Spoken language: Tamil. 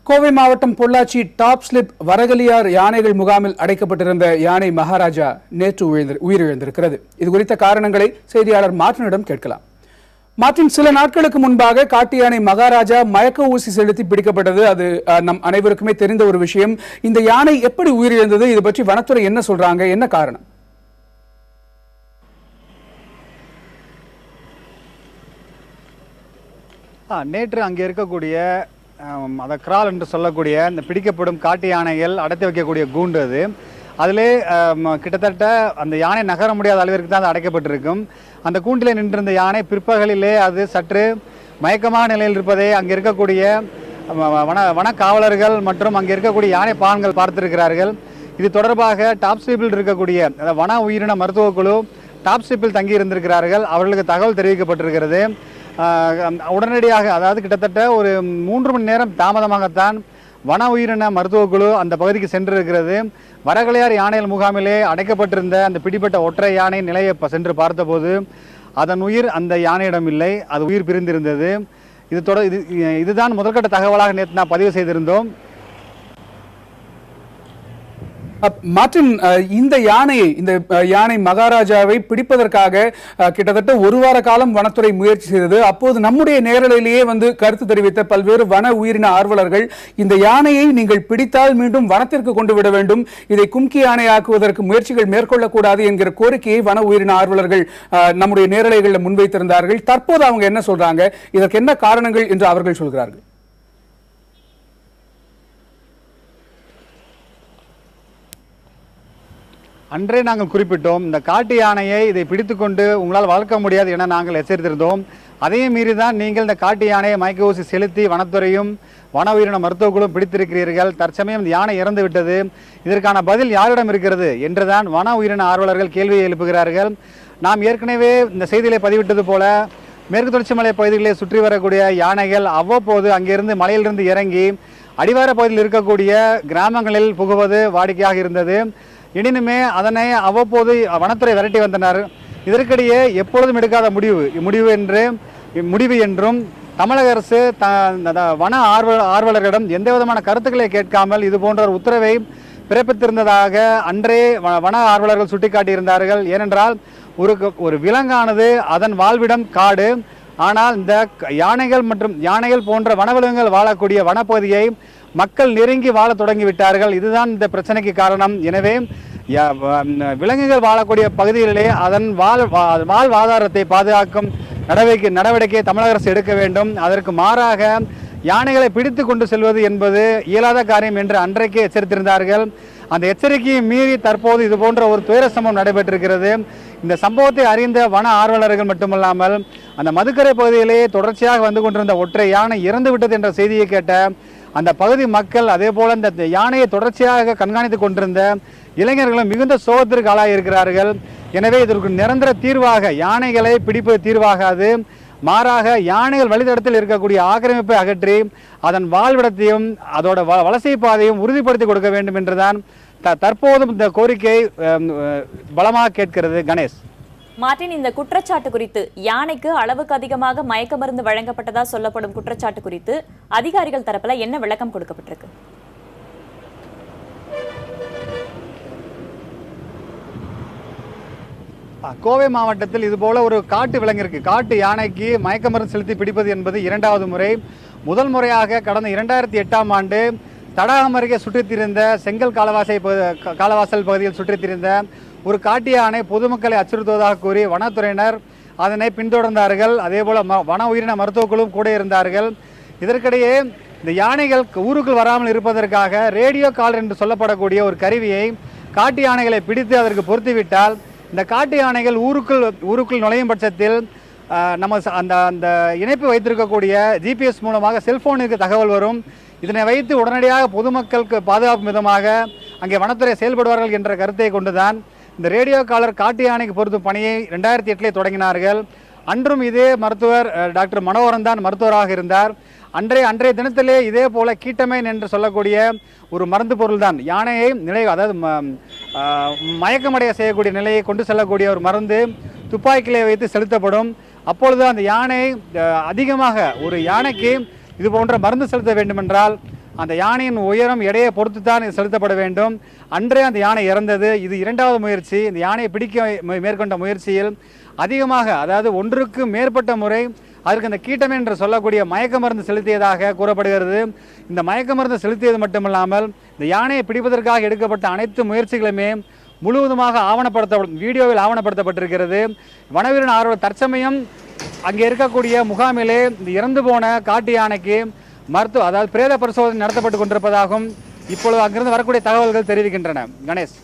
கோவை மாவட்டம் பொள்ளாச்சி டாப் ஸ்லிப் வரகலியார் யானைகள் முகாமில் அடைக்கப்பட்டிருந்த யானை மகாராஜா நேற்று உயிரிழந்திருக்கிறது. இது குறித்த காரணங்களை செய்தியாளர் மார்ட்டினிடம் கேட்கலாம். மார்ட்டின், சில நாட்களுக்கு முன்பாக காட்டு யானை மகாராஜா மயக்க ஊசி செலுத்தி பிடிக்கப்பட்டது. அது நம் அனைவருக்குமே தெரிந்த ஒரு விஷயம். இந்த யானை எப்படி உயிரிழந்தது? இது பற்றி வனத்துறை என்ன சொல்றாங்க? என்ன காரணம்? நேற்று அங்கே இருக்கக்கூடிய அதை கிரால் என்று சொல்லக்கூடிய இந்த பிடிக்கப்படும் காட்டு யானைகள் அடைத்து வைக்கக்கூடிய கூண்டு அது. அதிலே கிட்டத்தட்ட அந்த யானை நகர முடியாத அளவிற்கு தான் அது அடைக்கப்பட்டிருக்கும். அந்த கூண்டிலே நின்றிருந்த யானை பிற்பகலிலே அது சற்று மயக்கமான நிலையில் இருப்பதை அங்கே இருக்கக்கூடிய வன காவலர்கள் மற்றும் அங்கே இருக்கக்கூடிய யானை பாகன்கள் பார்த்திருக்கிறார்கள். இது தொடர்பாக டாப் ஸ்லிப்பில் இருக்கக்கூடிய வன உயிரின மருத்துவ குழு டாப் ஸ்லிப்பில் தங்கி இருந்திருக்கிறார்கள். அவர்களுக்கு தகவல் தெரிவிக்கப்பட்டிருக்கிறது. உடனடியாக, அதாவது கிட்டத்தட்ட ஒரு 3 மணி நேரம் தாமதமாகத்தான் வன உயிரின மருத்துவ குழு அந்த பகுதிக்கு சென்றிருக்கிறது. வரகலையார் யானைகள் முகாமிலே அடைக்கப்பட்டிருந்த அந்த பிடிப்பட்ட ஒற்றை யானை நிலையை சென்று பார்த்தபோது அதன் உயிர் அந்த யானையிடம் இல்லை, அது உயிர் பிரிந்திருந்தது. இதுதான் முதற்கட்ட தகவலாக நேற்று நான் பதிவு செய்திருந்தோம். மார்ட்டின், இந்த யானை மகாராஜாவை பிடிப்பதற்காக கிட்டத்தட்ட 1 வார காலம் வனத்துறை முயற்சி செய்தது. அப்போது நம்முடைய நேரலையிலேயே கருத்து தெரிவித்த பல்வேறு வன உயிரின ஆர்வலர்கள் இந்த யானையை நீங்கள் பிடித்தால் மீண்டும் வனத்திற்கு கொண்டு விட வேண்டும், இதை கும்கி யானையாக்குவதற்கு முயற்சிகள் மேற்கொள்ளக்கூடாது என்கிற கோரிக்கையை வன உயிரின ஆர்வலர்கள் நம்முடைய நேரலைகளில் முன்வைத்திருந்தார்கள். தற்போது அவங்க என்ன சொல்றாங்க? இதற்கு என்ன காரணங்கள் என்று அவர்கள் சொல்கிறார்கள்? அன்றே நாங்கள் குறிப்பிட்டோம், இந்த காட்டு யானையை இதை பிடித்துக்கொண்டு உங்களால் வளர்க்க முடியாது என நாங்கள் எச்சரித்திருந்தோம். அதையும் மீறி தான் நீங்கள் இந்த காட்டு யானையை மயக்க ஊசி செலுத்தி வனத்துறையும் வன உயிரின மருத்துவ குழுவும் பிடித்திருக்கிறீர்கள். தற்சமயம் இந்த யானை இறந்து விட்டது, இதற்கான பதில் யாரிடம் இருக்கிறது என்றுதான் வன உயிரின ஆர்வலர்கள் கேள்வியை எழுப்புகிறார்கள். நாம் ஏற்கனவே இந்த செய்தியிலே பதிவிட்டது போல மேற்கு தொடர்ச்சி மலை பகுதிகளிலே சுற்றி வரக்கூடிய யானைகள் அவ்வப்போது அங்கிருந்து மலையிலிருந்து இறங்கி அடிவார பகுதியில் இருக்கக்கூடிய கிராமங்களில் புகுவது வாடிக்கையாக இருந்தது. எனினுமே அதனை அவ்வப்போது வனத்துறை விரட்டி வந்தனர். இதற்கிடையே எப்பொழுதும் எடுக்காத முடிவு என்றும் தமிழக அரசு வன ஆர்வலர்களிடம் எந்த விதமான கருத்துக்களை கேட்காமல் இது போன்ற ஒரு உத்தரவை பிறப்பித்திருந்ததாக அன்றே வன ஆர்வலர்கள் சுட்டிக்காட்டியிருந்தார்கள். ஏனென்றால் ஒரு விலங்கானது அதன் வாழ்விடம் காடு. ஆனால் இந்த யானைகள் போன்ற வனவிலங்குகள் வாழக்கூடிய வனப்பகுதியை மக்கள் நெருங்கி வாழ தொடங்கிவிட்டார்கள். இதுதான் இந்த பிரச்சனைக்கு காரணம். எனவே விலங்குகள் வாழக்கூடிய பகுதிகளிலே அதன் வாழ்வாதாரத்தை பாதுகாக்கும் நடவடிக்கை தமிழக அரசு எடுக்க வேண்டும். அதற்கு மாறாக யானைகளை பிடித்து கொண்டு செல்வது என்பது இயலாத காரியம் என்று அன்றைக்கே எச்சரித்திருந்தார்கள். அந்த எச்சரிக்கையை மீறி தற்போது இது போன்ற ஒரு துயர சம்பவம் நடைபெற்றிருக்கிறது. இந்த சம்பவத்தை அறிந்த வன ஆர்வலர்கள் மட்டுமல்லாமல் அந்த மதுக்கரை பகுதியிலே தொடர்ச்சியாக வந்து கொண்டிருந்த ஒற்றை யானை இறந்து விட்டது என்ற செய்தியை கேட்ட அந்த பகுதி மக்கள், அதே போல இந்த யானையை தொடர்ச்சியாக கண்காணித்துக் கொண்டிருந்த இளைஞர்களும் மிகுந்த சோகத்திற்கு ஆளாகி இருக்கிறார்கள். எனவே இதற்கு நிரந்தர தீர்வாக யானைகளை பிடிப்பது தீர்வாகாது, மாறாக யானைகள் வழித்தடத்தில் இருக்கக்கூடிய ஆக்கிரமிப்பை அகற்றி அதன் வாழ்விடத்தையும் அதோட வலசை பாதையும் உறுதிப்படுத்தி கொடுக்க வேண்டும் என்றுதான் தற்போதும் இந்த கோரிக்கை பலமாக கேட்கிறது. கணேஷ், மார்ட்டின், இந்த குற்றச்சாட்டு குறித்து, யானைக்கு அளவுக்கு அதிகமாக மயக்க மருந்து வழங்கப்பட்டதா சொல்லப்படும் குற்றச்சாட்டு குறித்து அதிகாரிகள் தரப்புல என்ன விளக்கம் கொடுக்கப்பட்டிருக்கு? கோவை மாவட்டத்தில் இதுபோல ஒரு காட்டு விலங்கிற்கு, காட்டு யானைக்கு மயக்க மருந்து செலுத்தி பிடிப்பது என்பது 2வது முறை. முதல் முறையாக கடந்த 2008ஆம் ஆண்டு தடாகம் அருகே சுற்றித் திரிந்த செங்கல் காலவாசல் பகுதியில் சுற்றித் திரிந்த ஒரு காட்டு யானை பொதுமக்களை அச்சுறுத்துவதாக கூறி வனத்துறையினர் அதனை பின்தொடர்ந்தார்கள். அதேபோல வன உயிரின மருத்துவ குழுவும் கூட இருந்தார்கள். இதற்கிடையே இந்த யானைகள் ஊருக்குள் வராமல் இருப்பதற்காக ரேடியோ காலர் என்று சொல்லப்படக்கூடிய ஒரு கருவியை காட்டு யானைகளை பிடித்து அதற்கு பொருத்திவிட்டால் இந்த காட்டு யானைகள் ஊருக்குள் நுழையும் பட்சத்தில் நம்ம அந்த இணைப்பு வைத்திருக்கக்கூடிய ஜிபிஎஸ் மூலமாக செல்போனுக்கு தகவல் வரும். இதனை வைத்து உடனடியாக பொதுமக்களுக்கு பாதுகாப்பு விதமாக அங்கே வனத்துறை செயல்படுவார்கள் என்ற கருத்தை கொண்டுதான் இந்த ரேடியோ காலர் காட்டு யானைக்கு பொருத்தும் பணியை 2008 தொடங்கினார்கள். அன்றும் இதே மருத்துவர் டாக்டர் மனோகரன் தான் மருத்துவராக இருந்தார். அன்றைய தினத்திலே இதே போல கீட்டமைன் என்று சொல்லக்கூடிய ஒரு மருந்து பொருள் தான் யானையை அதாவது மயக்கமடைய செய்யக்கூடிய நிலையை கொண்டு செல்லக்கூடிய ஒரு மருந்து துப்பாக்கிகளை வைத்து செலுத்தப்படும். அப்பொழுது அந்த யானை அதிகமாக ஒரு யானைக்கு இது போன்ற மருந்து செலுத்த வேண்டுமென்றால் அந்த யானையின் உயரம் எடையை பொறுத்து தான் இது செலுத்தப்பட வேண்டும். அன்றே அந்த யானை இறந்தது. இது இரண்டாவது முயற்சி. இந்த யானையை பிடிக்க மேற்கொண்ட முயற்சியில் அதிகமாக, அதாவது ஒன்றுக்கு மேற்பட்ட முறை அதற்கு அந்த கீட்டம் என்று சொல்லக்கூடிய மயக்க மருந்து செலுத்தியதாக கூறப்படுகிறது. இந்த மயக்க மருந்து செலுத்தியது மட்டுமில்லாமல் இந்த யானையை பிடிப்பதற்காக எடுக்கப்பட்ட அனைத்து முயற்சிகளுமே முழுவதுமாக வீடியோவில் ஆவணப்படுத்தப்பட்டிருக்கிறது. வனவீரன் ஆர்வலர் தற்சமயம் அங்கே இருக்கக்கூடிய முகாமிலே இந்த இறந்து போன காட்டு யானைக்கு அதாவது பிரேத பரிசோதனை நடத்தப்பட்டு கொண்டிருப்பதாகவும் இப்பொழுது அங்கிருந்து வரக்கூடிய தகவல்கள் தெரிவிக்கின்றன. கணேஷ்.